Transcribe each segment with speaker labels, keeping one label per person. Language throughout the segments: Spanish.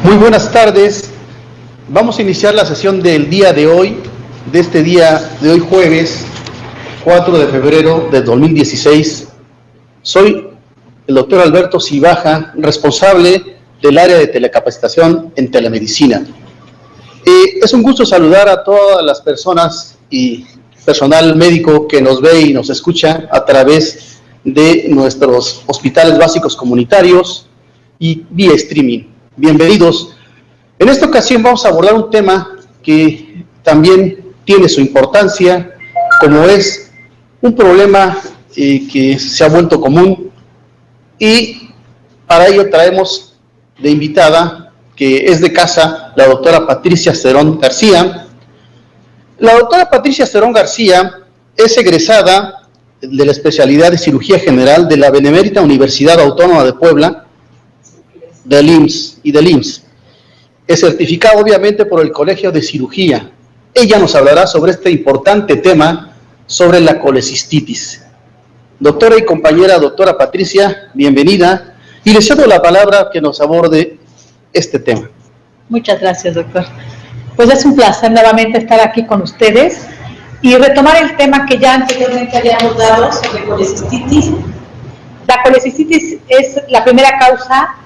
Speaker 1: Muy buenas tardes. Vamos a iniciar la sesión del día de hoy, jueves 4 de febrero de 2016. Soy el doctor Alberto Cibaja, responsable del área de telecapacitación en telemedicina. Es un gusto saludar a todas las personas y personal médico que nos ve y nos escucha a través de nuestros hospitales básicos comunitarios y vía streaming. Bienvenidos. En esta ocasión vamos a abordar un tema que también tiene su importancia, como es un problema que se ha vuelto común, y para ello traemos de invitada, que es de casa, la doctora Patricia Cerón García. La doctora Patricia Cerón García es egresada de la especialidad de Cirugía General de la Benemérita Universidad Autónoma de Puebla, del IMSS y del IMSS. Es certificada obviamente por el Colegio de Cirugía. Ella nos hablará sobre este importante tema, sobre la colecistitis. Doctora y compañera doctora Patricia, bienvenida, y le cedo la palabra que nos aborde este tema.
Speaker 2: Muchas gracias, doctor. Pues es un placer nuevamente estar aquí con ustedes y retomar el tema que ya anteriormente habíamos dado sobre colecistitis. La colecistitis es la primera causa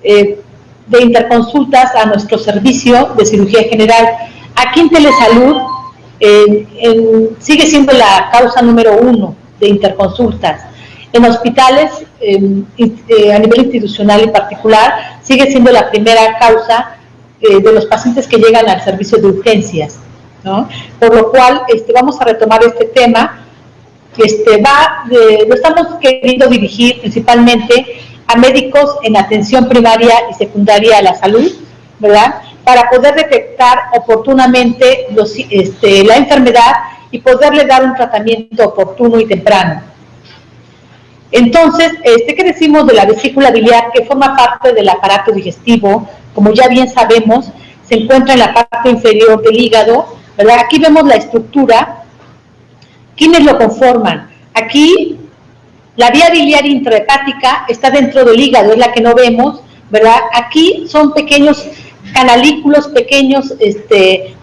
Speaker 2: de interconsultas a nuestro servicio de cirugía general. Aquí en Telesalud sigue siendo la causa número 1 de interconsultas. En hospitales, a nivel institucional y particular, sigue siendo la primera causa de los pacientes que llegan al servicio de urgencias, ¿no? Por lo cual vamos a retomar este tema. Lo estamos queriendo dirigir principalmente a médicos en atención primaria y secundaria a la salud, ¿verdad? Para poder detectar oportunamente la enfermedad y poderle dar un tratamiento oportuno y temprano. Entonces, ¿qué decimos de la vesícula biliar, que forma parte del aparato digestivo? Como ya bien sabemos, se encuentra en la parte inferior del hígado, ¿verdad? Aquí vemos la estructura. ¿Quiénes lo conforman? Aquí, la vía biliar intrahepática está dentro del hígado, es la que no vemos, ¿verdad? Aquí son pequeños canalículos, pequeños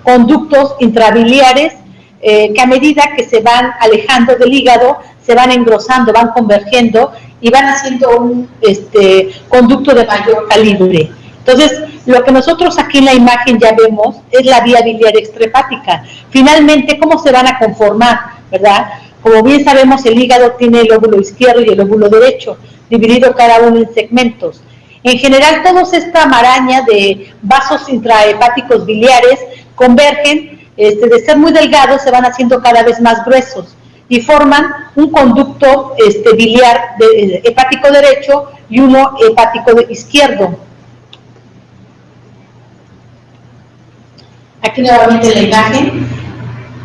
Speaker 2: conductos intrabiliares que a medida que se van alejando del hígado, se van engrosando, van convergiendo y van haciendo un conducto de mayor calibre. Entonces, lo que nosotros aquí en la imagen ya vemos es la vía biliar extrahepática. Finalmente, ¿cómo se van a conformar, verdad? Como bien sabemos, el hígado tiene el lóbulo izquierdo y el lóbulo derecho, dividido cada uno en segmentos. En general, toda esta maraña de vasos intrahepáticos biliares convergen, de ser muy delgados, se van haciendo cada vez más gruesos y forman un conducto biliar hepático derecho y uno hepático izquierdo. Aquí nuevamente la imagen.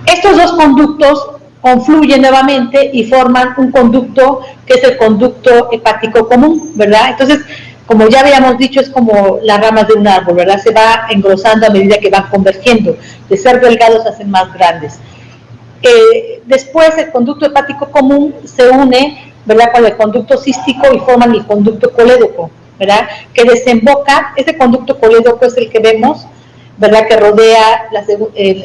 Speaker 2: Estos dos conductos confluyen nuevamente y forman un conducto que es el conducto hepático común, ¿verdad? Entonces, como ya habíamos dicho, es como las ramas de un árbol, ¿verdad? Se va engrosando a medida que van convergiendo. De ser delgados se hacen más grandes. Después el conducto hepático común se une, ¿verdad?, con el conducto cístico y forman el conducto colédoco, ¿verdad?, que desemboca. Este conducto colédoco es el que vemos, ¿verdad?, que rodea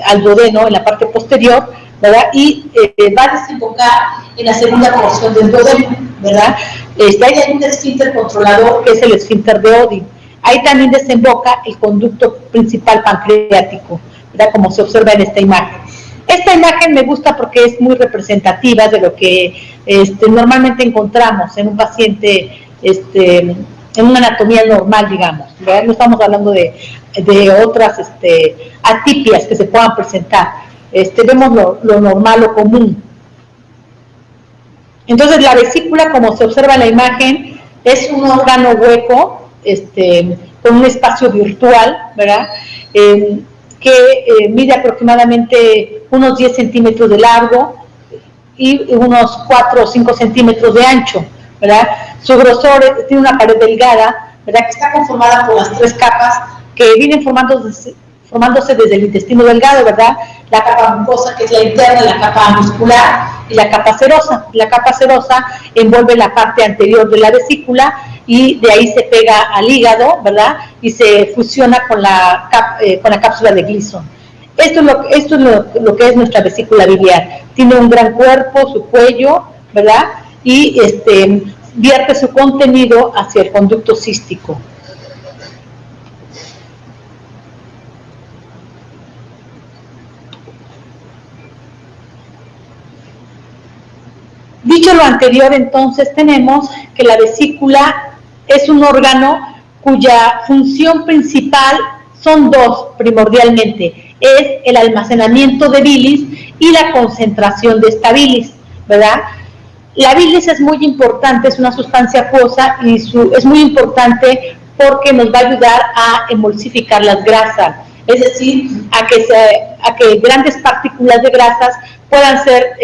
Speaker 2: al duodeno en la parte posterior, ¿verdad?, y va a desembocar en la segunda porción del duodeno, ¿verdad? Hay un esfínter controlador que es el esfínter de Oddi. Ahí también desemboca el conducto principal pancreático, ¿verdad?, como se observa en esta imagen. Esta imagen me gusta porque es muy representativa de lo que normalmente encontramos en un paciente, en una anatomía normal, digamos, ¿verdad? No estamos hablando de otras atipias que se puedan presentar. Vemos lo normal, lo común. Entonces, la vesícula, como se observa en la imagen, es un órgano hueco, con un espacio virtual, ¿verdad?, que mide aproximadamente unos 10 centímetros de largo y unos 4 o 5 centímetros de ancho, ¿verdad? Su grosor tiene una pared delgada, ¿verdad?, que está conformada por las 3 capas que vienen formándose desde el intestino delgado, ¿verdad? La capa mucosa, que es la interna, la capa muscular, y la capa serosa. La capa serosa envuelve la parte anterior de la vesícula y de ahí se pega al hígado, ¿verdad? Y se fusiona con la cápsula de Gleason. Esto es lo que es nuestra vesícula biliar. Tiene un gran cuerpo, su cuello, ¿verdad? Y vierte su contenido hacia el conducto cístico. Dicho lo anterior, entonces tenemos que la vesícula es un órgano cuya función principal son dos primordialmente, es el almacenamiento de bilis y la concentración de esta bilis, ¿verdad? La bilis es muy importante, es una sustancia acuosa y es muy importante porque nos va a ayudar a emulsificar las grasas, es decir, a que grandes partículas de grasas puedan ser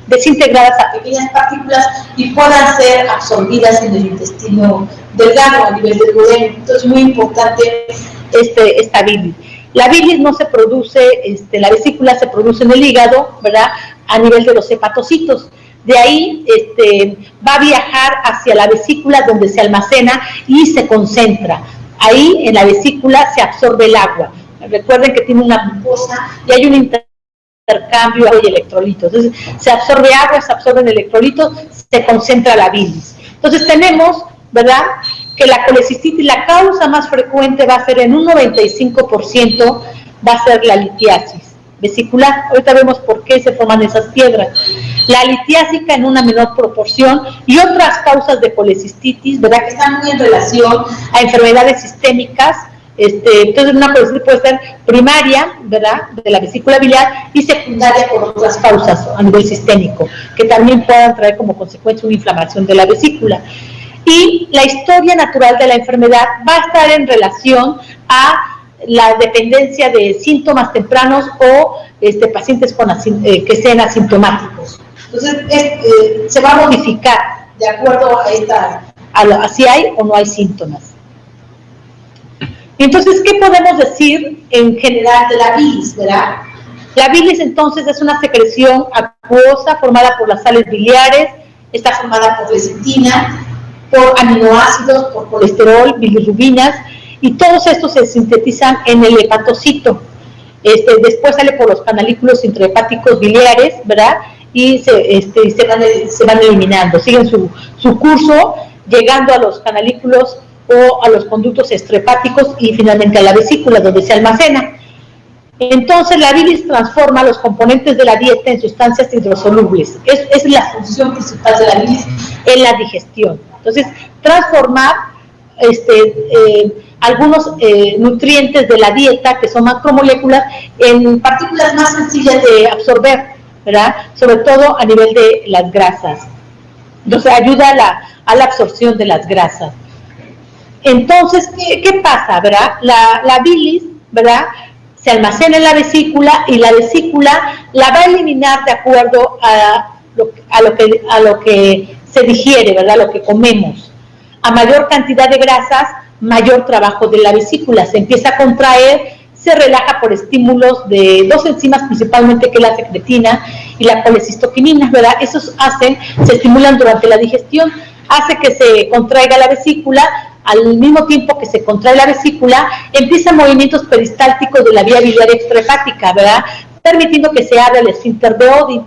Speaker 2: desintegradas a pequeñas partículas y puedan ser absorbidas en el intestino delgado a nivel del duodeno. Entonces es muy importante esta bilis. La bilis no se produce, la vesícula se produce en el hígado, ¿verdad? A nivel de los hepatocitos. De ahí va a viajar hacia la vesícula donde se almacena y se concentra. Ahí en la vesícula se absorbe el agua. Recuerden que tiene una mucosa y hay un intercambio de agua y electrolitos. Entonces se absorbe agua, se absorben electrolitos, se concentra la bilis. Entonces tenemos, ¿verdad?, que la colecistitis, la causa más frecuente va a ser en un 95%, va a ser la litiasis vesicular. Ahorita vemos por qué se forman esas piedras. La litiásica en una menor proporción y otras causas de colecistitis, ¿verdad?, que están muy en relación a enfermedades sistémicas. Entonces una colecistitis puede ser primaria, ¿verdad?, de la vesícula biliar y secundaria por otras causas a nivel sistémico, que también puedan traer como consecuencia una inflamación de la vesícula. Y la historia natural de la enfermedad va a estar en relación a la dependencia de síntomas tempranos o pacientes que sean asintomáticos. Entonces, se va a modificar de acuerdo a si hay o no hay síntomas. Entonces, ¿qué podemos decir en general de la bilis, verdad? La bilis, entonces, es una secreción acuosa formada por las sales biliares, está formada por lecitina, por aminoácidos, por colesterol, bilirrubinas, y todos estos se sintetizan en el hepatocito. Después sale por los canalículos intrahepáticos biliares, ¿verdad? Y se van eliminando, siguen su curso, llegando a los canalículos o a los conductos extrahepáticos y finalmente a la vesícula, donde se almacena. Entonces la bilis transforma los componentes de la dieta en sustancias hidrosolubles. Es la función principal de la bilis en la digestión. Entonces, transformar algunos nutrientes de la dieta, que son macromoléculas, en partículas más sencillas de absorber, ¿verdad? Sobre todo a nivel de las grasas. Entonces, ayuda a la absorción de las grasas. Entonces, ¿qué pasa, verdad? La bilis, ¿verdad?, se almacena en la vesícula y la vesícula la va a eliminar de acuerdo a lo que se digiere, ¿verdad?, lo que comemos. A mayor cantidad de grasas, mayor trabajo de la vesícula, se empieza a contraer, se relaja por estímulos de dos enzimas principalmente, que es la secretina y la colecistoquinina, ¿verdad? Esos se estimulan durante la digestión, hace que se contraiga la vesícula. Al mismo tiempo que se contrae la vesícula, empiezan movimientos peristálticos de la vía biliar extrahepática, ¿verdad?, permitiendo que se abra el esfínter de Oddi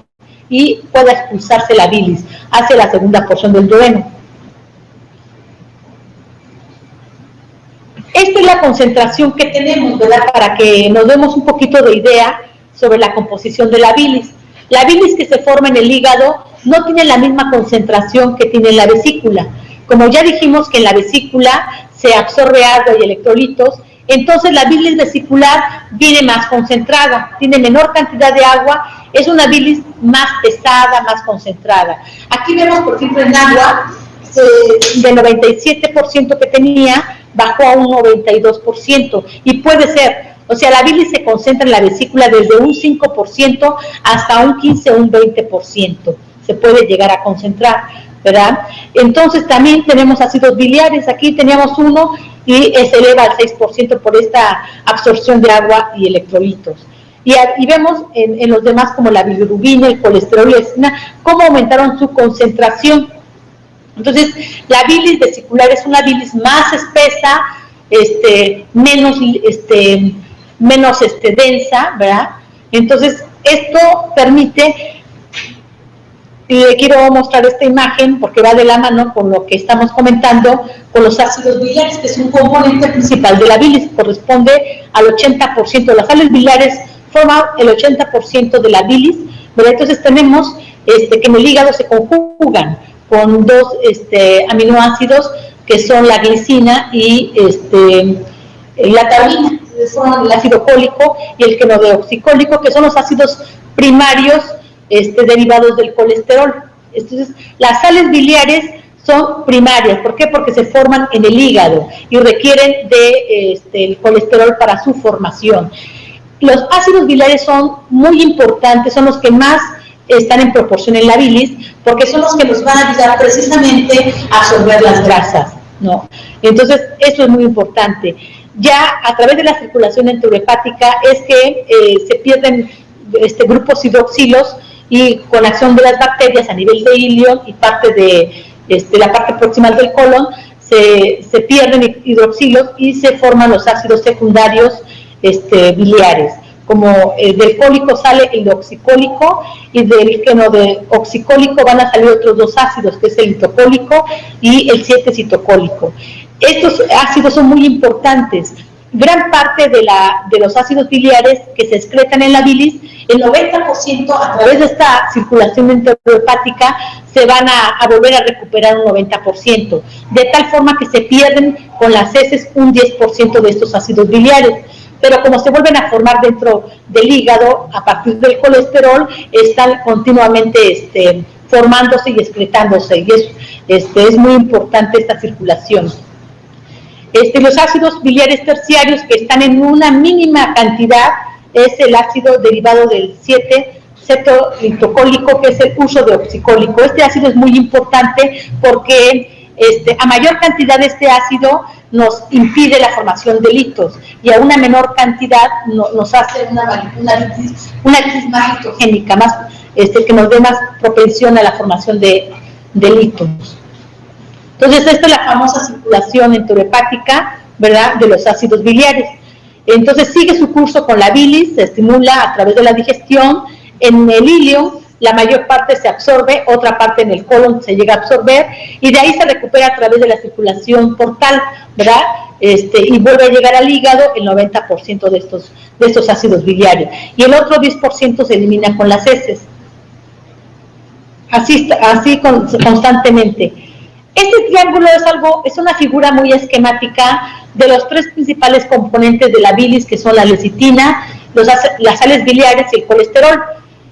Speaker 2: y pueda expulsarse la bilis hacia la segunda porción del duodeno. Esta es la concentración que tenemos, ¿verdad?, para que nos demos un poquito de idea sobre la composición de la bilis. La bilis que se forma en el hígado no tiene la misma concentración que tiene en la vesícula. Como ya dijimos que en la vesícula se absorbe agua y electrolitos, entonces la bilis vesicular viene más concentrada, tiene menor cantidad de agua, es una bilis más pesada, más concentrada. Aquí vemos, por ejemplo, en agua, del 97% que tenía, bajó a un 92%, y puede ser, o sea, la bilis se concentra en la vesícula desde un 5% hasta un 15 o un 20%, se puede llegar a concentrar, ¿verdad? Entonces también tenemos ácidos biliares, aquí teníamos uno y se eleva al 6% por esta absorción de agua y electrolitos. Y vemos en los demás, como la bilirrubina, el colesterol y la lecitina, cómo aumentaron su concentración. Entonces, la bilis vesicular es una bilis más espesa, menos densa, ¿verdad? Entonces, esto permite, y le quiero mostrar esta imagen porque va de la mano con lo que estamos comentando, con los ácidos biliares, que es un componente principal de la bilis, corresponde al 80%. Las sales biliares forman el 80% de la bilis, ¿verdad? Entonces tenemos que en el hígado se conjugan con dos aminoácidos que son la glicina y la taurina, son el ácido cólico y el quenodeoxicólico, que son los ácidos primarios derivados del colesterol. Entonces, las sales biliares son primarias. ¿Por qué? Porque se forman en el hígado y requieren de el colesterol para su formación. Los ácidos biliares son muy importantes, son los que más están en proporción en la bilis, porque son los que nos van a ayudar precisamente a absorber las grasas, ¿no? Entonces, eso es muy importante. Ya a través de la circulación enterohepática es que se pierden grupos hidroxilos, y con acción de las bacterias a nivel de ilion y parte de la parte proximal del colon, se pierden hidroxilos y se forman los ácidos secundarios biliares. Como del cólico sale el oxicólico y del quenodeoxicólico van a salir otros dos ácidos, que es el litocólico y el 7-citocólico. Estos ácidos son muy importantes. Gran parte de los ácidos biliares que se excretan en la bilis, el 90% a través de esta circulación enterohepática se van a volver a recuperar un 90%, de tal forma que se pierden con las heces un 10% de estos ácidos biliares. Pero como se vuelven a formar dentro del hígado a partir del colesterol, están continuamente formándose y excretándose, y es muy importante esta circulación. Los ácidos biliares terciarios, que están en una mínima cantidad, es el ácido derivado del 7-cetolitocólico, que es el uso de oxicólico. Este ácido es muy importante porque a mayor cantidad de este ácido nos impide la formación de litos, y a una menor cantidad nos hace una litis más litogénica, más, que nos dé más propensión a la formación de litos. Entonces, esta es la famosa circulación enterohepática, ¿verdad?, de los ácidos biliares. Entonces, sigue su curso con la bilis, se estimula a través de la digestión. En el ilio, la mayor parte se absorbe, otra parte en el colon se llega a absorber, y de ahí se recupera a través de la circulación portal, ¿verdad?, y vuelve a llegar al hígado el 90% de estos ácidos biliares. Y el otro 10% se elimina con las heces. Así constantemente. Este triángulo es una figura muy esquemática de los tres principales componentes de la bilis, que son la lecitina, las sales biliares y el colesterol.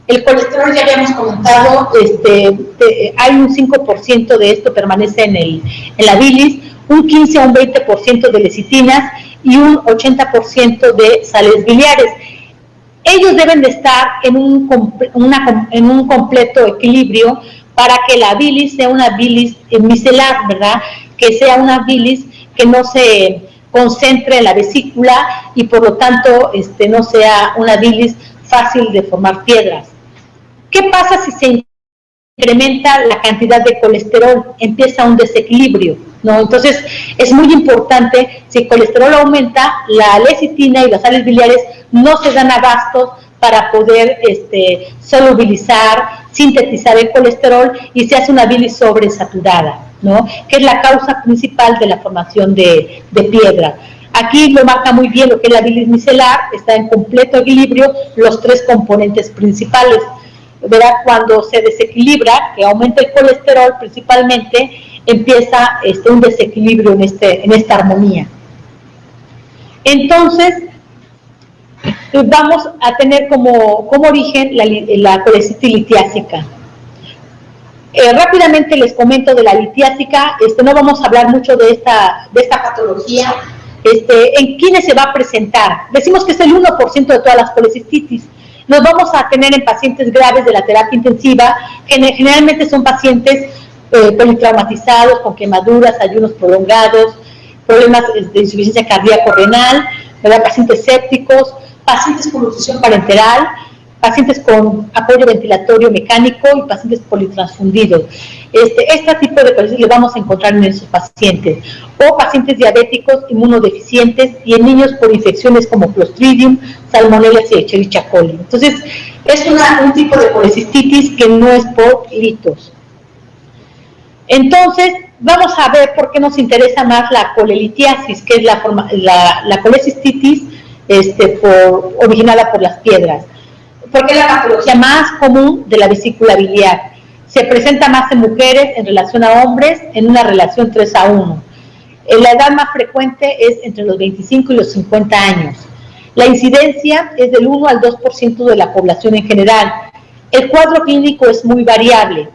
Speaker 2: El colesterol, ya habíamos comentado, hay un 5% de esto permanece en la bilis, un 15 a un 20% de lecitinas y un 80% de sales biliares. Ellos deben de estar en un completo equilibrio para que la bilis sea una bilis micelar, ¿verdad? Que sea una bilis que no se concentre en la vesícula y por lo tanto no sea una bilis fácil de formar piedras. ¿Qué pasa si se incrementa la cantidad de colesterol? Empieza un desequilibrio, ¿no? Entonces, es muy importante, si el colesterol aumenta, la lecitina y las sales biliares no se dan abastos para poder solubilizar, sintetizar el colesterol, y se hace una bilis sobresaturada, ¿no?, que es la causa principal de la formación de piedra. Aquí lo marca muy bien lo que es la bilis micelar, está en completo equilibrio los tres componentes principales, ¿verdad? Cuando se desequilibra, que aumenta el colesterol principalmente, empieza un desequilibrio en esta armonía. Entonces, vamos a tener como origen la colecitis litiásica. Rápidamente les comento de la litiásica. No vamos a hablar mucho de esta patología. ¿En quiénes se va a presentar? Decimos que es el 1% de todas las colecistitis. Nos vamos a tener en pacientes graves de la terapia intensiva, que generalmente son pacientes politraumatizados, con quemaduras, ayunos prolongados, problemas de insuficiencia cardíaco-renal, ¿verdad? Pacientes sépticos, pacientes con nutrición parenteral, pacientes con apoyo ventilatorio mecánico y pacientes politransfundidos. Este tipo de pacientes le vamos a encontrar en esos pacientes. O pacientes diabéticos inmunodeficientes y en niños por infecciones como Clostridium, Salmonella y Escherichia coli. Entonces, es un tipo de colecistitis que no es por litos. Entonces, vamos a ver por qué nos interesa más la colelitiasis, que es la colecistitis originada por las piedras. Porque es la patología más común de la vesícula biliar. Se presenta más en mujeres en relación a hombres en una relación 3:1. La edad más frecuente es entre los 25 y los 50 años. La incidencia es del 1 al 2% de la población en general. El cuadro clínico es muy variable.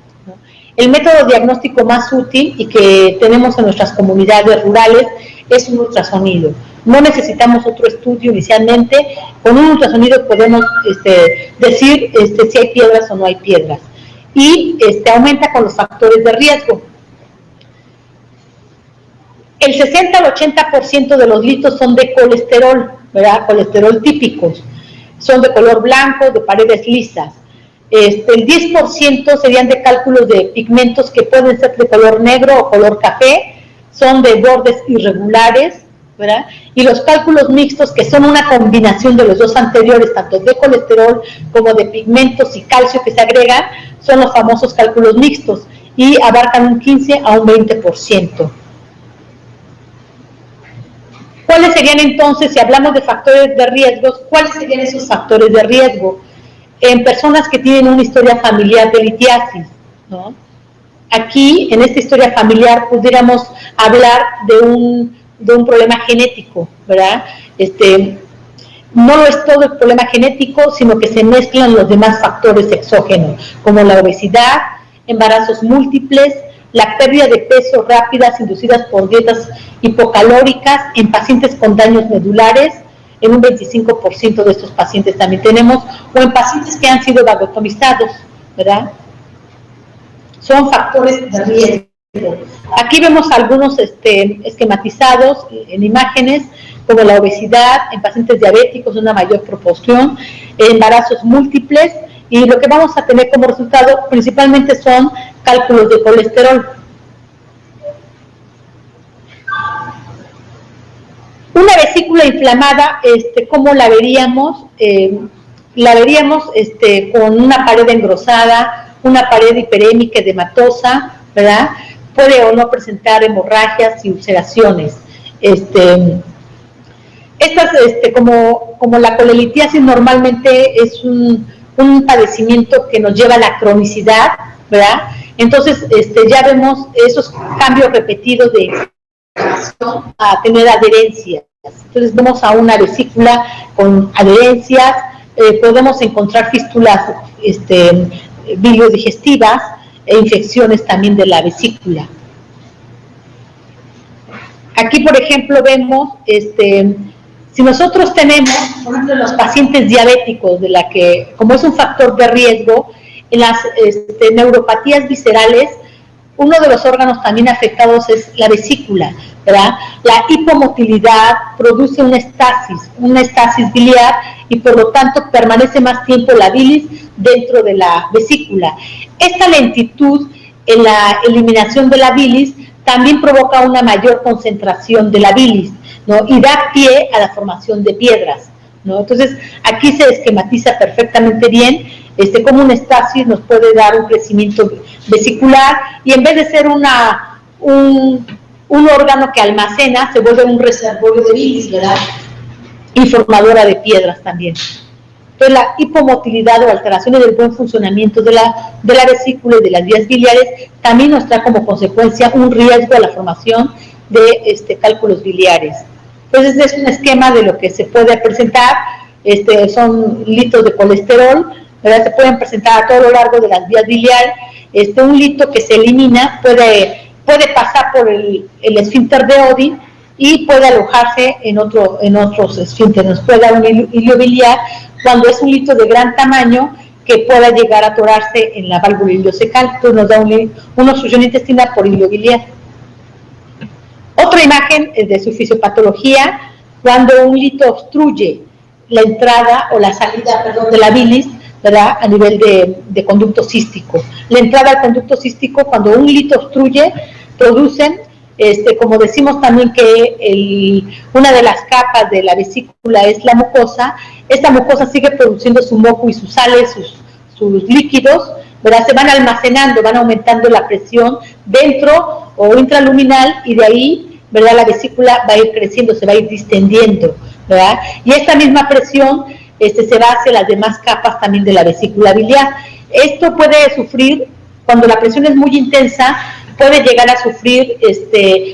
Speaker 2: El método diagnóstico más útil y que tenemos en nuestras comunidades rurales es un ultrasonido. No necesitamos otro estudio inicialmente. Con un ultrasonido podemos decir si hay piedras o no hay piedras. Y aumenta con los factores de riesgo. El 60 al 80% de los litos son de colesterol, ¿verdad? Colesterol típicos. Son de color blanco, de paredes lisas. El 10% serían de cálculos de pigmentos que pueden ser de color negro o color café, son de bordes irregulares, ¿verdad? Y los cálculos mixtos, que son una combinación de los dos anteriores, tanto de colesterol como de pigmentos y calcio que se agregan, son los famosos cálculos mixtos y abarcan un 15 a un 20%. ¿Cuáles serían entonces, si hablamos de factores de riesgos, cuáles serían esos factores de riesgo? En personas que tienen una historia familiar de litiasis, ¿no? Aquí, en esta historia familiar, pudiéramos hablar de un problema genético, ¿verdad? No es todo el problema genético, sino que se mezclan los demás factores exógenos, como la obesidad, embarazos múltiples, la pérdida de peso rápidas inducidas por dietas hipocalóricas en pacientes con daños medulares, en un 25% de estos pacientes también tenemos, o en pacientes que han sido vagotomizados, ¿verdad? Son factores de riesgo. Aquí vemos algunos esquematizados en imágenes, como la obesidad, en pacientes diabéticos, una mayor proporción, embarazos múltiples, y lo que vamos a tener como resultado principalmente son cálculos de colesterol. Una vesícula inflamada, ¿cómo la veríamos? La veríamos con una pared engrosada, una pared hiperémica edematosa, ¿verdad? Puede o no presentar hemorragias y ulceraciones. Como la colelitiasis normalmente es un padecimiento que nos lleva a la cronicidad, ¿verdad? Entonces, ya vemos esos cambios repetidos de a tener adherencias. Entonces vemos a una vesícula con adherencias, podemos encontrar fístulas biliodigestivas e infecciones también de la vesícula. Aquí, por ejemplo, vemos, si nosotros tenemos, por ejemplo, los pacientes diabéticos, de la que, como es un factor de riesgo, en las neuropatías viscerales, uno de los órganos también afectados es la vesícula, ¿verdad? La hipomotilidad produce una estasis biliar y por lo tanto permanece más tiempo la bilis dentro de la vesícula. Esta lentitud en la eliminación de la bilis también provoca una mayor concentración de la bilis, ¿no? Y da pie a la formación de piedras, ¿no? Entonces, aquí se esquematiza perfectamente bien cómo una estasis nos puede dar un crecimiento vesicular y en vez de ser un órgano que almacena, se vuelve un reservorio de bilis, ¿verdad? Y formadora de piedras también. Entonces, la hipomotilidad o alteraciones del buen funcionamiento de la vesícula y de las vías biliares también nos trae como consecuencia un riesgo a la formación de cálculos biliares. Entonces, es un esquema de lo que se puede presentar. Son litos de colesterol, ¿verdad? Se pueden presentar a todo lo largo de las vías biliares. Un lito que se elimina puede pasar por el esfínter de Oddi y puede alojarse en otros esfínteres. Nos puede dar un hilo biliar cuando es un lito de gran tamaño que pueda llegar a atorarse en la válvula ileocecal. Entonces nos da una obstrucción intestinal por hilo biliar. Otro una imagen de su fisiopatología cuando un lito obstruye la entrada o la salida, perdón, de la bilis, ¿verdad?, a nivel de conducto cístico. La entrada al conducto cístico, cuando un lito obstruye, producen, como decimos también que una de las capas de la vesícula es la mucosa. Esta mucosa sigue produciendo su moco y sus sales, sus líquidos, ¿verdad? Se van almacenando, van aumentando la presión dentro o intraluminal, y de ahí, ¿verdad?, la vesícula va a ir creciendo, se va a ir distendiendo, ¿verdad? Y esta misma presión se va hacia las demás capas también de la vesícula biliar. Esto puede sufrir, cuando la presión es muy intensa, puede llegar a sufrir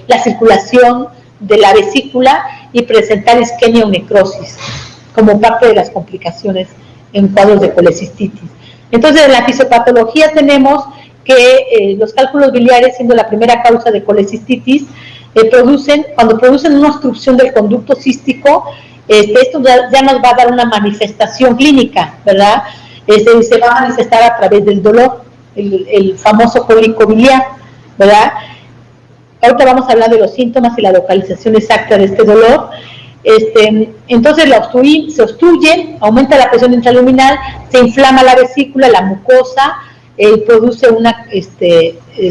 Speaker 2: la circulación de la vesícula y presentar isquemia o necrosis, como parte de las complicaciones en cuadros de colecistitis. Entonces, en la fisiopatología tenemos que los cálculos biliares, siendo la primera causa de colecistitis, cuando producen una obstrucción del conducto cístico, esto ya nos va a dar una manifestación clínica, ¿verdad? Se va a manifestar a través del dolor, el famoso cólico biliar, ¿verdad? Ahorita vamos a hablar de los síntomas y la localización exacta de este dolor. Entonces se obstruye, aumenta la presión intraluminal, se inflama la vesícula, la mucosa, produce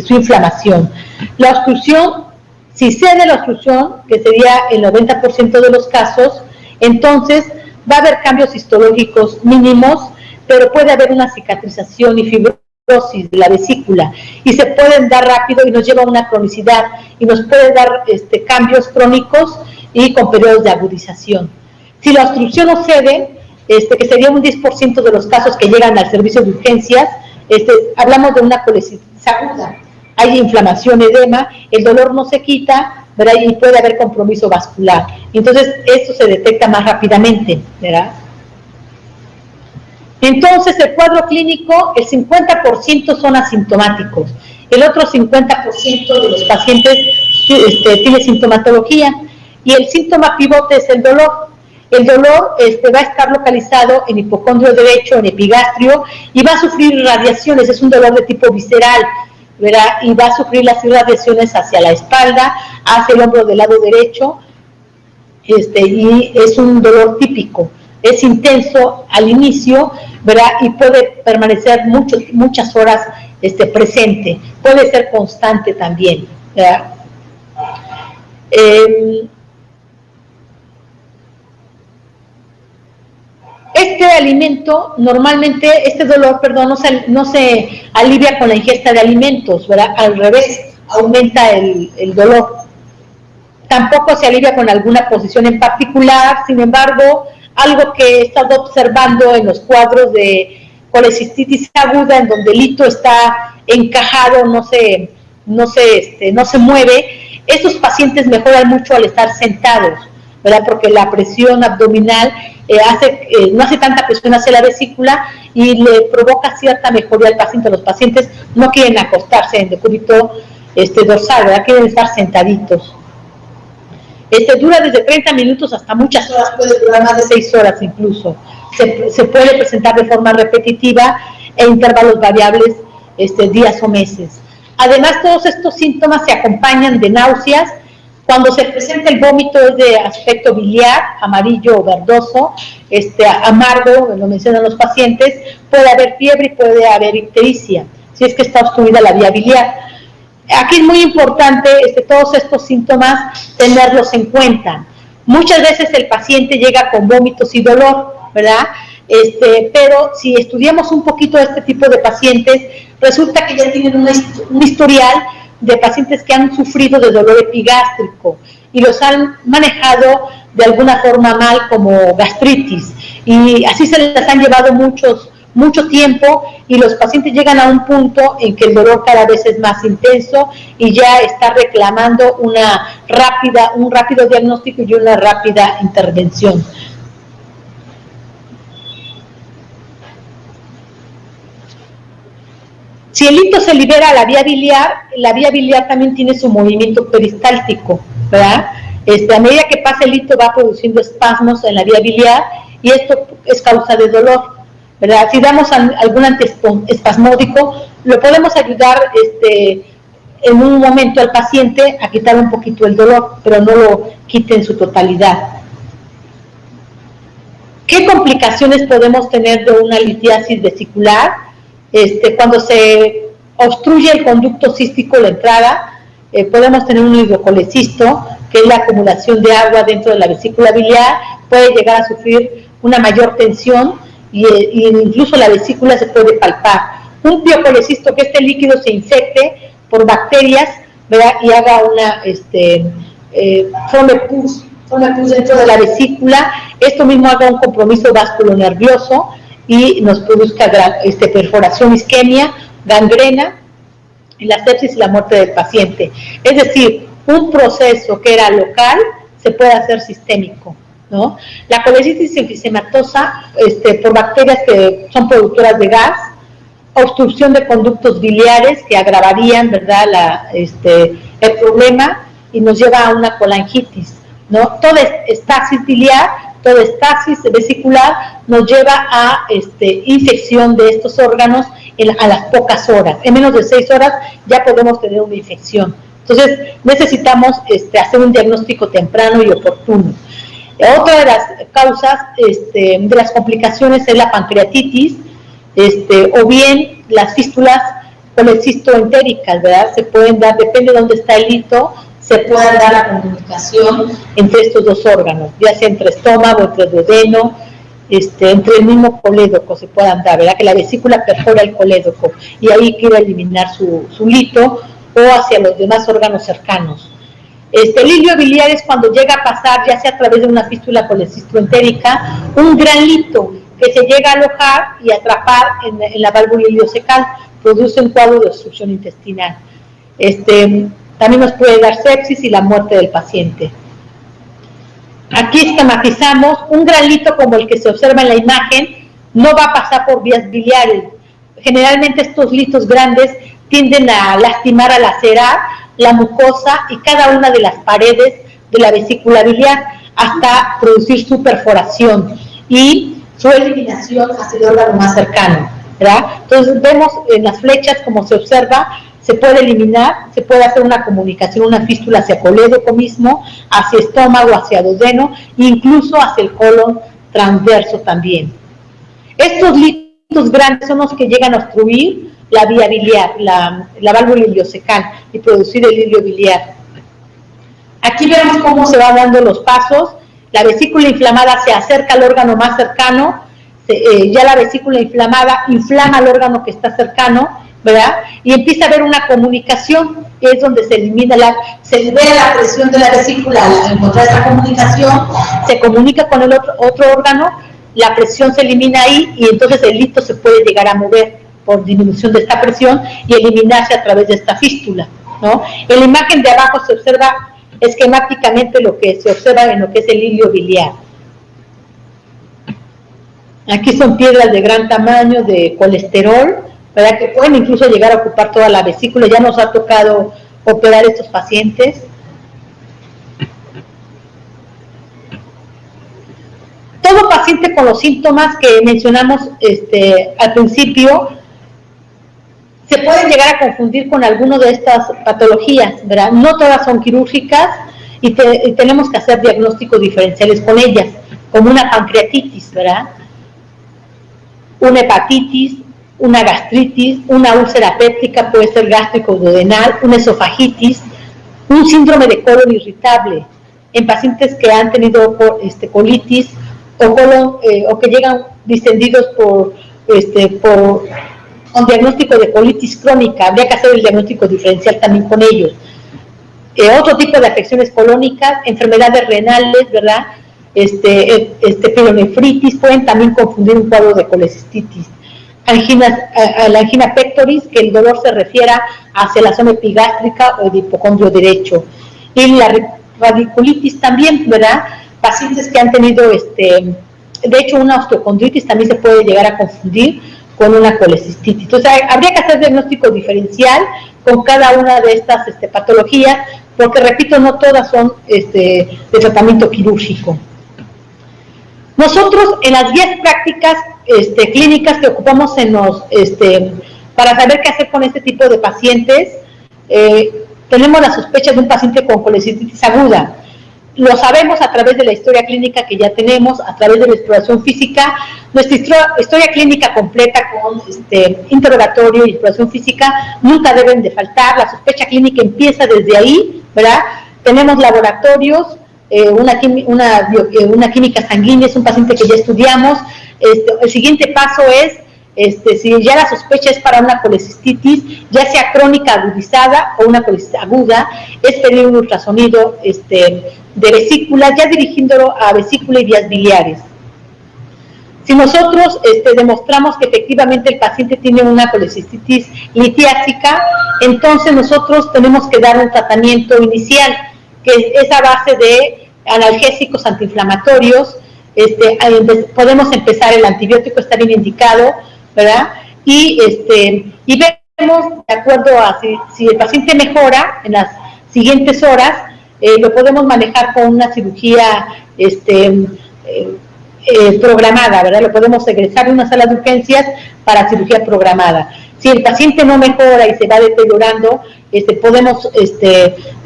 Speaker 2: su inflamación. La obstrucción, si cede la obstrucción, que sería el 90% de los casos, entonces va a haber cambios histológicos mínimos, pero puede haber una cicatrización y fibrosis de la vesícula, y se pueden dar rápido y nos lleva a una cronicidad, y nos puede dar cambios crónicos y con periodos de agudización. Si la obstrucción no cede, que sería un 10% de los casos que llegan al servicio de urgencias, hablamos de una colecistitis aguda. Hay inflamación, edema, el dolor no se quita, ¿verdad?, y puede haber compromiso vascular. Entonces, esto se detecta más rápidamente, ¿verdad? Entonces, el cuadro clínico, el 50% son asintomáticos, el otro 50% de los pacientes tiene sintomatología, y el síntoma pivote es el dolor. El dolor va a estar localizado en hipocondrio derecho, en epigastrio, y va a sufrir radiaciones, es un dolor de tipo visceral, ¿verdad?, y va a sufrir las irradiaciones hacia la espalda, hacia el hombro del lado derecho, y es un dolor típico, es intenso al inicio, ¿verdad?, y puede permanecer muchas horas presente, puede ser constante también, ¿verdad? Este dolor, no se alivia con la ingesta de alimentos, ¿verdad? Al revés, aumenta el dolor. Tampoco se alivia con alguna posición en particular. Sin embargo, algo que he estado observando en los cuadros de colecistitis aguda, en donde el hito está encajado, no se mueve, estos pacientes mejoran mucho al estar sentados, ¿verdad?, porque la presión abdominal no hace tanta presión hacia la vesícula y le provoca cierta mejoría al paciente. Los pacientes no quieren acostarse en decúbito dorsal, ¿verdad?, quieren estar sentaditos. Dura desde 30 minutos hasta muchas horas, puede durar más de 6 horas incluso. Se puede presentar de forma repetitiva e intervalos variables, días o meses. Además, todos estos síntomas se acompañan de náuseas. Cuando se presenta el vómito es de aspecto biliar, amarillo o verdoso, amargo, lo mencionan los pacientes. Puede haber fiebre y puede haber ictericia, si es que está obstruida la vía biliar. Aquí es muy importante todos estos síntomas tenerlos en cuenta. Muchas veces el paciente llega con vómitos y dolor, ¿verdad? Pero si estudiamos un poquito este tipo de pacientes, resulta que ya tienen un historial de pacientes que han sufrido de dolor epigástrico y los han manejado de alguna forma mal como gastritis, y así se les han llevado mucho tiempo, y los pacientes llegan a un punto en que el dolor cada vez es más intenso y ya está reclamando un rápido diagnóstico y una rápida intervención. Si el hito se libera a la vía biliar también tiene su movimiento peristáltico, ¿verdad? A medida que pasa el hito va produciendo espasmos en la vía biliar, y esto es causa de dolor, ¿verdad? Si damos algún antiespasmódico, lo podemos ayudar en un momento al paciente a quitar un poquito el dolor, pero no lo quite en su totalidad. ¿Qué complicaciones podemos tener de una litiasis vesicular? Cuando se obstruye el conducto cístico, la entrada, podemos tener un hidrocolecisto, que es la acumulación de agua dentro de la vesícula biliar, puede llegar a sufrir una mayor tensión y incluso la vesícula se puede palpar. Un piocolecisto, que este líquido se infecte por bacterias, ¿verdad? Y haga una forme pus dentro de la vesícula, esto mismo haga un compromiso vasculonervioso y nos produzca perforación, isquemia, gangrena, y la sepsis y la muerte del paciente. Es decir, un proceso que era local se puede hacer sistémico, ¿no? La colecitis enfisematosa por bacterias que son productoras de gas, obstrucción de conductos biliares que agravarían, ¿verdad?, el problema y nos lleva a una colangitis, ¿no? Toda estasis biliar, toda estasis vesicular nos lleva a infección de estos órganos a las pocas horas. En menos de 6 horas ya podemos tener una infección. Entonces necesitamos hacer un diagnóstico temprano y oportuno. Otra de las causas de las complicaciones es la pancreatitis, o bien las fístulas colecistoentéricas, ¿verdad? Se pueden dar, depende de dónde está el hito, se puede dar la comunicación entre estos dos órganos, ya sea entre estómago, entre duodeno, entre el mismo colédoco se puedan dar, ¿verdad? Que la vesícula perfora el colédoco y ahí quiere eliminar su lito o hacia los demás órganos cercanos. El hilio biliar es cuando llega a pasar, ya sea a través de una fístula colecistoentérica, un gran lito que se llega a alojar y atrapar en la válvula iliocecal, produce un cuadro de obstrucción intestinal. También nos puede dar sepsis y la muerte del paciente. Aquí esquematizamos un gran lito como el que se observa en la imagen, no va a pasar por vías biliares. Generalmente estos litos grandes tienden a lastimar, a lacerar la mucosa y cada una de las paredes de la vesícula biliar hasta producir su perforación y su eliminación hacia el órgano más cercano, ¿verdad? Entonces vemos en las flechas como se observa, se puede eliminar, se puede hacer una comunicación, una fístula hacia colédoco mismo, hacia estómago, hacia duodeno, incluso hacia el colon transverso también. Estos litos grandes son los que llegan a obstruir la vía biliar, la válvula iliocecal y producir el hilio biliar. Aquí vemos cómo se van dando los pasos. La vesícula inflamada se acerca al órgano más cercano, ya la vesícula inflamada inflama al órgano que está cercano, ¿verdad? Y empieza a haber una comunicación, que es donde se elimina se libera la presión de la vesícula al encontrar esa comunicación, se comunica con el otro órgano, la presión se elimina ahí y entonces el lito se puede llegar a mover por disminución de esta presión y eliminarse a través de esta fístula, ¿no? En la imagen de abajo se observa esquemáticamente lo que se observa en lo que es el hilio biliar. Aquí son piedras de gran tamaño de colesterol, ¿verdad? Que pueden incluso llegar a ocupar toda la vesícula. Ya nos ha tocado operar estos pacientes. Todo paciente con los síntomas que mencionamos al principio se pueden llegar a confundir con alguno de estas patologías, ¿verdad? No todas son quirúrgicas y tenemos que hacer diagnósticos diferenciales con ellas, como una pancreatitis, ¿verdad? Una hepatitis, una gastritis, una úlcera péptica, puede ser gástrico-duodenal, una esofagitis, un síndrome de colon irritable en pacientes que han tenido colitis o que llegan distendidos por un diagnóstico de colitis crónica. Habría que hacer el diagnóstico diferencial también con ellos. Otro tipo de afecciones colónicas, enfermedades renales, ¿verdad? Pielonefritis, pueden también confundir un cuadro de colecistitis. La angina pectoris, que el dolor se refiera hacia la zona epigástrica o de hipocondrio derecho. Y la radiculitis también, ¿verdad? Pacientes que han tenido, de hecho, una osteocondritis también se puede llegar a confundir con una colecistitis. Entonces, habría que hacer diagnóstico diferencial con cada una de estas patologías, porque, repito, no todas son de tratamiento quirúrgico. Nosotros, en las guías prácticas clínicas que ocupamos para saber qué hacer con este tipo de pacientes, tenemos la sospecha de un paciente con colecistitis aguda. Lo sabemos a través de la historia clínica que ya tenemos, a través de la exploración física. Nuestra historia clínica completa con interrogatorio y exploración física nunca deben de faltar. La sospecha clínica empieza desde ahí, ¿verdad? Tenemos laboratorios, una química sanguínea, es un paciente que ya estudiamos. El siguiente paso es, si ya la sospecha es para una colecistitis, ya sea crónica agudizada o una colecistitis aguda, es pedir un ultrasonido de vesícula, ya dirigiéndolo a vesícula y vías biliares. Si nosotros demostramos que efectivamente el paciente tiene una colecistitis litiásica, entonces nosotros tenemos que dar un tratamiento inicial, que es a base de analgésicos antiinflamatorios. Podemos empezar, el antibiótico está bien indicado, ¿verdad? Y vemos, de acuerdo a si el paciente mejora en las siguientes horas, lo podemos manejar con una cirugía programada, ¿verdad? Lo podemos egresar de una sala de urgencias para cirugía programada. Si el paciente no mejora y se va deteriorando, podemos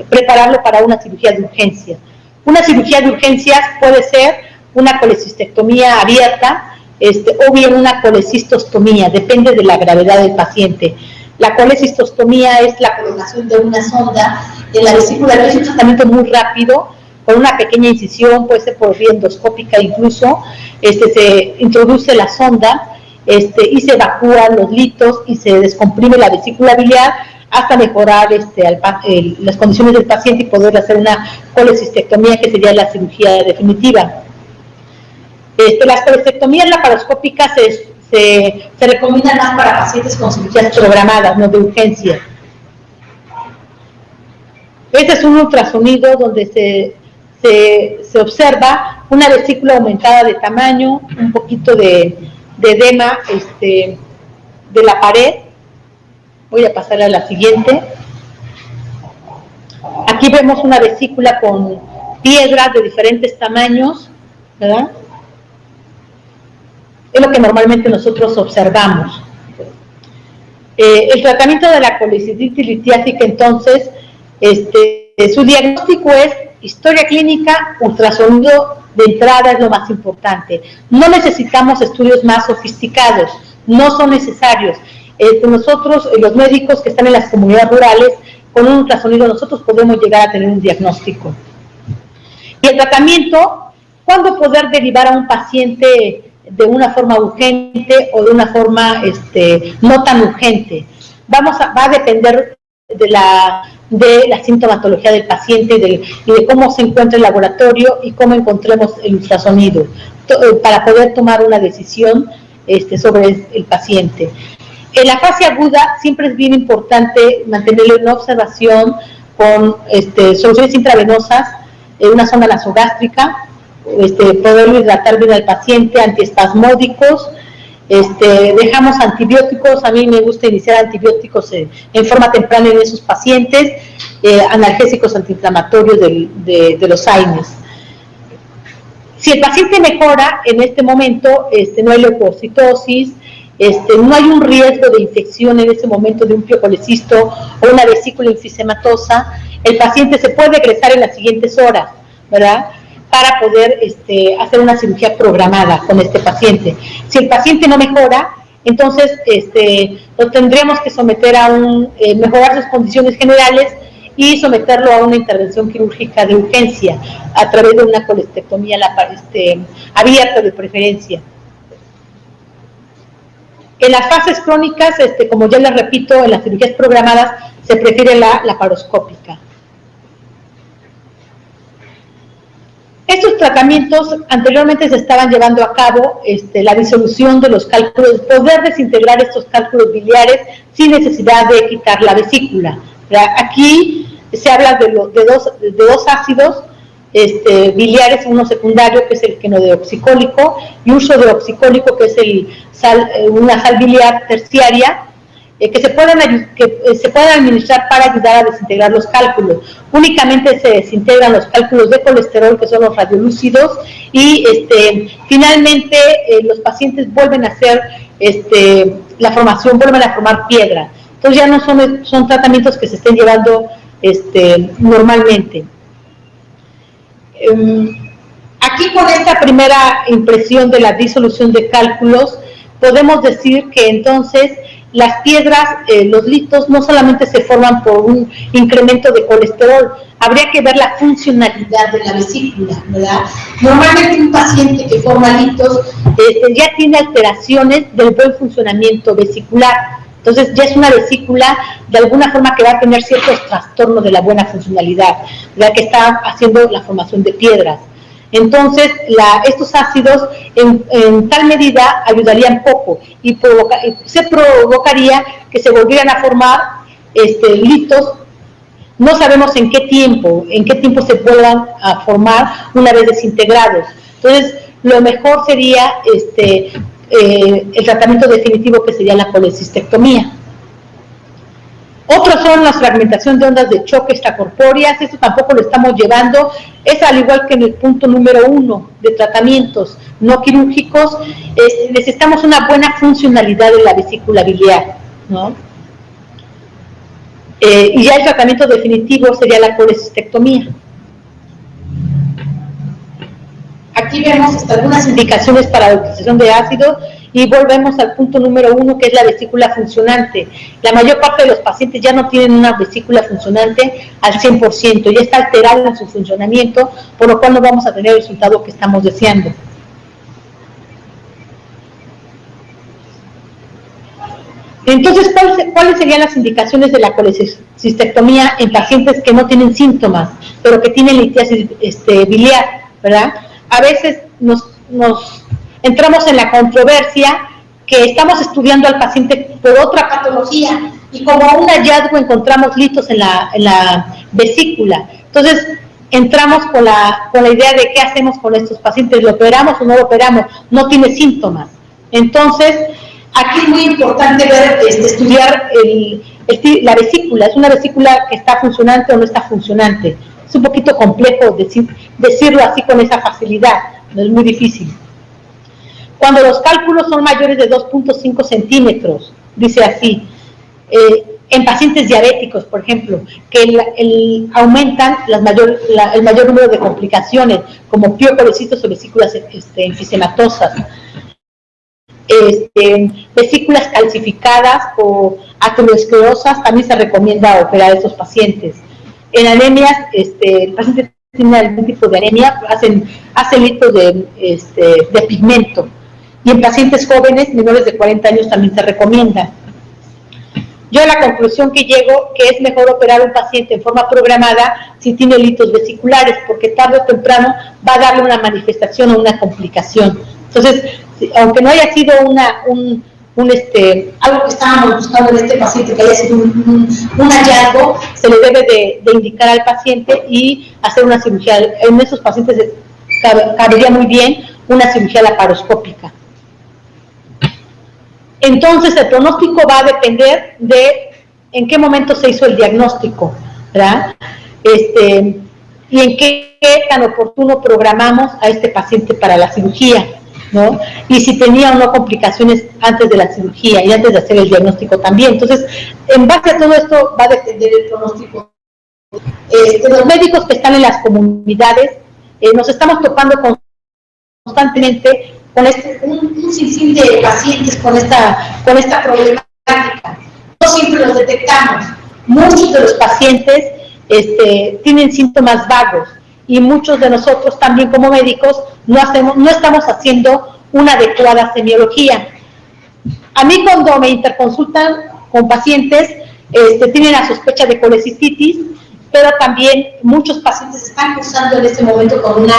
Speaker 2: prepararlo para una cirugía de urgencia. Una cirugía de urgencias puede ser una colecistectomía abierta, o bien una colecistostomía, depende de la gravedad del paciente. La colecistostomía es la colocación de una sonda en la vesícula, es un tratamiento muy rápido, con una pequeña incisión, puede ser por vía endoscópica incluso. Se introduce la sonda y se evacúan los litos y se descomprime la vesícula biliar hasta mejorar las condiciones del paciente y poder hacer una colecistectomía, que sería la cirugía definitiva. Las colecistectomías laparoscópicas se recomiendan más para pacientes con cirugías programadas, no de urgencia. Este es un ultrasonido donde se observa una vesícula aumentada de tamaño, un poquito de edema de la pared. Voy a pasar a la siguiente. Aquí vemos una vesícula con piedras de diferentes tamaños, ¿verdad? Es lo que normalmente nosotros observamos. El tratamiento de la colecistitis litiásica, entonces, su diagnóstico es historia clínica, ultrasonido de entrada es lo más importante. No necesitamos estudios más sofisticados, no son necesarios. Nosotros, los médicos que están en las comunidades rurales, con un ultrasonido nosotros podemos llegar a tener un diagnóstico. Y el tratamiento, ¿cuándo poder derivar a un paciente de una forma urgente o de una forma no tan urgente? Va a depender de la sintomatología del paciente y de cómo se encuentra el laboratorio y cómo encontremos el ultrasonido para poder tomar una decisión sobre el paciente. En la fase aguda siempre es bien importante mantenerlo en observación con soluciones intravenosas, una sonda nasogástrica, poderlo hidratar bien al paciente, antiespasmódicos. Dejamos antibióticos, a mí me gusta iniciar antibióticos en forma temprana en esos pacientes, analgésicos antiinflamatorios de los AINES. Si el paciente mejora en este momento, no hay leucocitosis, no hay un riesgo de infección en ese momento de un piocolecisto o una vesícula infisematosa, el paciente se puede egresar en las siguientes horas, ¿verdad?, para poder hacer una cirugía programada con este paciente. Si el paciente no mejora, entonces lo tendremos que someter a mejorar sus condiciones generales y someterlo a una intervención quirúrgica de urgencia a través de una colestectomía abierta de preferencia. En las fases crónicas, como ya les repito, en las cirugías programadas se prefiere la laparoscópica. Estos tratamientos anteriormente se estaban llevando a cabo la disolución de los cálculos, poder desintegrar estos cálculos biliares sin necesidad de quitar la vesícula. Aquí se habla de dos ácidos biliares, uno secundario que es el quenodeoxicólico y uso de oxicólico que es una sal biliar terciaria, que se pueden administrar para ayudar a desintegrar los cálculos. Únicamente se desintegran los cálculos de colesterol, que son los radiolúcidos, y finalmente los pacientes vuelven a hacer la formación, vuelven a formar piedra. Entonces ya no son tratamientos que se estén llevando normalmente. Aquí con esta primera impresión de la disolución de cálculos, podemos decir que entonces las piedras, los litos, no solamente se forman por un incremento de colesterol, habría que ver la funcionalidad de la vesícula, ¿verdad? Normalmente un paciente que forma litos ya tiene alteraciones del buen funcionamiento vesicular, entonces ya es una vesícula de alguna forma que va a tener ciertos trastornos de la buena funcionalidad, ¿verdad? Que está haciendo la formación de piedras. Entonces, estos ácidos en tal medida ayudarían poco y se provocaría que se volvieran a formar litos. No sabemos en qué tiempo se vuelvan a formar una vez desintegrados. Entonces, lo mejor sería el tratamiento definitivo, que sería la colecistectomía. Otros son la fragmentación de ondas de choque extracorpóreas, esto tampoco lo estamos llevando, es al igual que en el punto número 1 de tratamientos no quirúrgicos, necesitamos una buena funcionalidad de la vesícula biliar, ¿no? Y ya el tratamiento definitivo sería la colecistectomía. Aquí vemos algunas indicaciones para la utilización de ácido y volvemos al punto número 1, que es la vesícula funcionante. La mayor parte de los pacientes ya no tienen una vesícula funcionante al 100%, ya está alterada en su funcionamiento, por lo cual no vamos a tener el resultado que estamos deseando. Entonces, ¿cuáles serían las indicaciones de la colecistectomía en pacientes que no tienen síntomas, pero que tienen litiasis biliar, ¿verdad? A veces nos entramos en la controversia que estamos estudiando al paciente por otra patología y como un hallazgo encontramos litos en la vesícula. Entonces, entramos con la idea de qué hacemos con estos pacientes, ¿lo operamos o no lo operamos? No tiene síntomas. Entonces, aquí es muy importante estudiar la vesícula. ¿Es una vesícula que está funcionante o no está funcionante? Es un poquito complejo decirlo así con esa facilidad, no es muy difícil. Cuando los cálculos son mayores de 2.5 centímetros, dice así, en pacientes diabéticos, por ejemplo, que aumentan el mayor número de complicaciones, como piocolecitos o vesículas enfisematosas, vesículas calcificadas o aterosclerosas, también se recomienda operar a estos pacientes. En anemias, el paciente tiene algún tipo de anemia, hacen litos de pigmento. Y en pacientes jóvenes, menores de 40 años, también se recomienda. Yo a la conclusión que llego, que es mejor operar a un paciente en forma programada si tiene litos vesiculares, porque tarde o temprano va a darle una manifestación o una complicación. Entonces, aunque no haya sido algo que estábamos buscando en este paciente, que haya sido un hallazgo, se le debe de indicar al paciente y hacer una cirugía. En esos pacientes cabería muy bien una cirugía laparoscópica. Entonces, el pronóstico va a depender de en qué momento se hizo el diagnóstico, ¿verdad? Y en qué tan oportuno programamos a este paciente para la cirugía, ¿no? Y si tenía o no complicaciones antes de la cirugía y antes de hacer el diagnóstico también. Entonces, en base a todo esto va a depender el pronóstico. Los médicos que están en las comunidades, nos estamos topando constantemente con un sinfín de pacientes con esta problemática. No siempre los detectamos. Muchos de los pacientes tienen síntomas vagos y muchos de nosotros también como médicos no estamos haciendo una adecuada semiología. A mí cuando me interconsultan con pacientes, tienen la sospecha de colecistitis, pero también muchos pacientes están cursando en este momento con una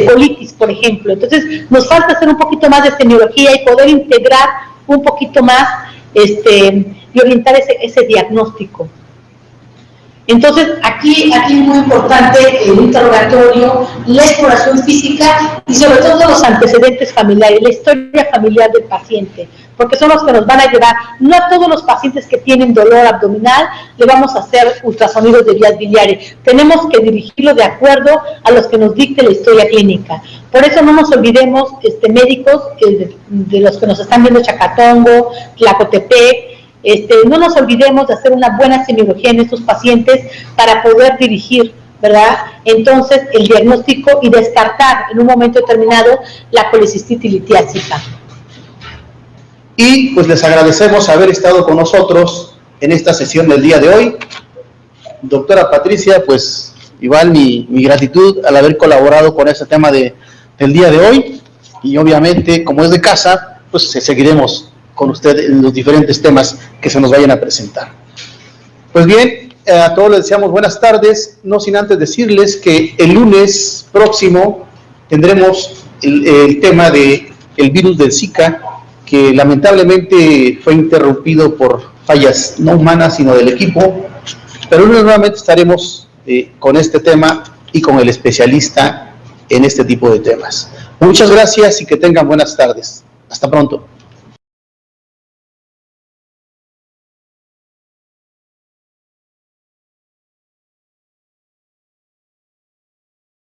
Speaker 2: colitis, por ejemplo. Entonces, nos falta hacer un poquito más de semiología y poder integrar un poquito más y orientar ese diagnóstico. Entonces, aquí es muy importante el interrogatorio, la exploración física y sobre todo los antecedentes familiares, la historia familiar del paciente, porque son los que nos van a ayudar. No a todos los pacientes que tienen dolor abdominal le vamos a hacer ultrasonidos de vías biliares. Tenemos que dirigirlo de acuerdo a los que nos dicte la historia clínica. Por eso no nos olvidemos, médicos, de los que nos están viendo Chacatongo, Tlacotepec, no nos olvidemos de hacer una buena semiología en estos pacientes para poder dirigir, ¿verdad? Entonces, el diagnóstico y descartar en un momento determinado la colicistitis litiásica.
Speaker 1: Y pues les agradecemos haber estado con nosotros en esta sesión del día de hoy. Doctora Patricia, pues igual mi gratitud al haber colaborado con este tema del día de hoy, y obviamente, como es de casa, pues seguiremos con usted en los diferentes temas que se nos vayan a presentar. Pues bien, a todos les deseamos buenas tardes, no sin antes decirles que el lunes próximo tendremos el tema del virus del Zika, que lamentablemente fue interrumpido por fallas no humanas, sino del equipo, pero el lunes nuevamente estaremos con este tema y con el especialista en este tipo de temas. Muchas gracias y que tengan buenas tardes. Hasta pronto.